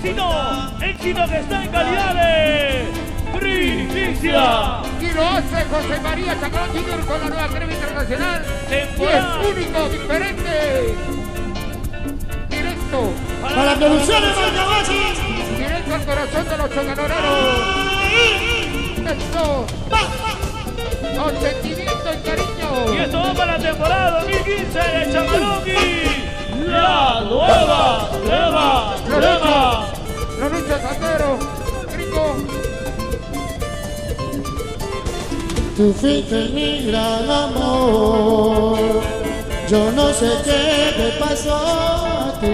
éxito que está en calidad de primicia. Y lo hace José María Chacón Jr. con la nueva crema internacional. Temporada. Y es único, diferente. Directo. Para la producción de Marcabachi. Directo al corazón de los chocanoreros. Esto. Con sentimiento y cariño. Y esto va para la temporada 2015 de Chamarongi. La nueva crema. La lucha Sandero. Gringo. Tú fuiste mi gran amor. Yo no sé qué te pasó a ti.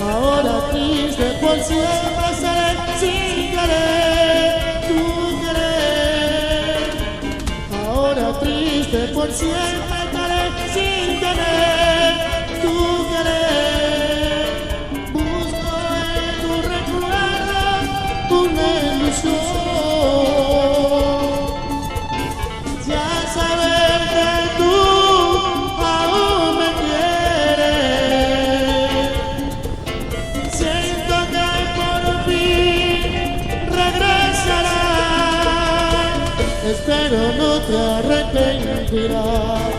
Ahora triste por siempre seré sin querer tu querer. Ahora triste por siempre estaré sin tener tu querer. Busco en tu recuerdo una ilusión. Ya saber que tú aún me quieres. Siento que por fin regresarás. Espero no te arrepentirás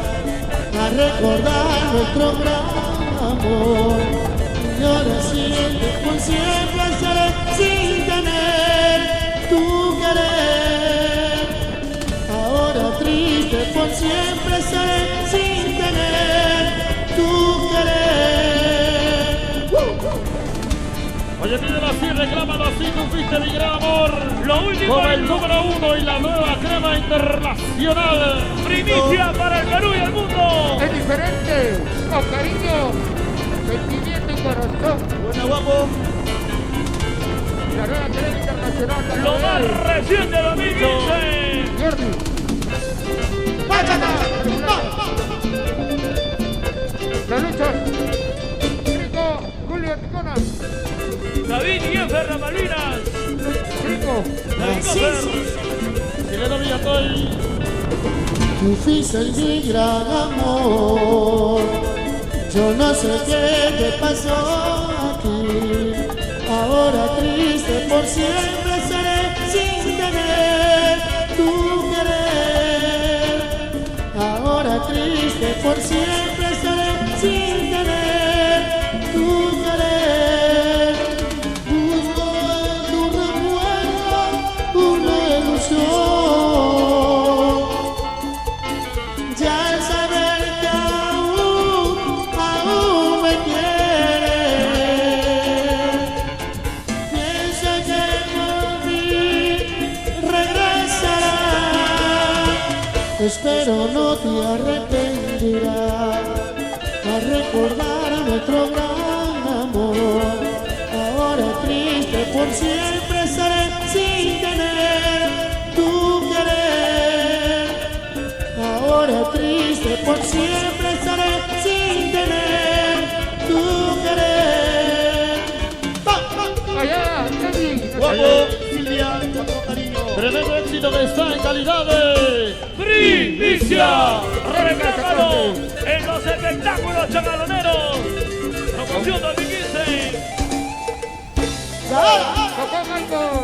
a recordar nuestro gran amor. Y ahora siento por siempre estaré sin tener tu querer. Ahora triste por siempre seré sin tener tu querer. Oye, pídelo así, reclámalo así, tú fuiste mi gran amor. Lo último con el número 1 y la nueva crema internacional. Primicia para el Perú y el mundo. Es diferente. Con cariño. Sentimiento y corazón. Buena, guapo. La nueva crema internacional. Lo más reciente de 2015. Jordi. La lucha. Gringo. Julio Ticona. David y Ferra Malvinas. Gringo. Chileno Villatoy. Tú fuiste mi gran amor. Yo no sé qué te pasó a ti. Ahora triste por siempre seré sin tener tu querer. Ahora triste por siempre seré sin tener tu querer. Busco en tu recuerdo una ilusión. Ya al saber que aún me quieres. Pienso que por fin regresarás. Espero no te arrepentirás a recordar nuestro gran amor. Ahora triste por siempre seré sin tener tu querer. Ahora triste por siempre estaré sin tener tu querer. Allá, Teddy. Guapo. Silvia, con cariño. Tremendo éxito que está en calidad de primicia. Reclámalo en los espectáculos chacaloneros. Promoción 2015. Tocó Marco.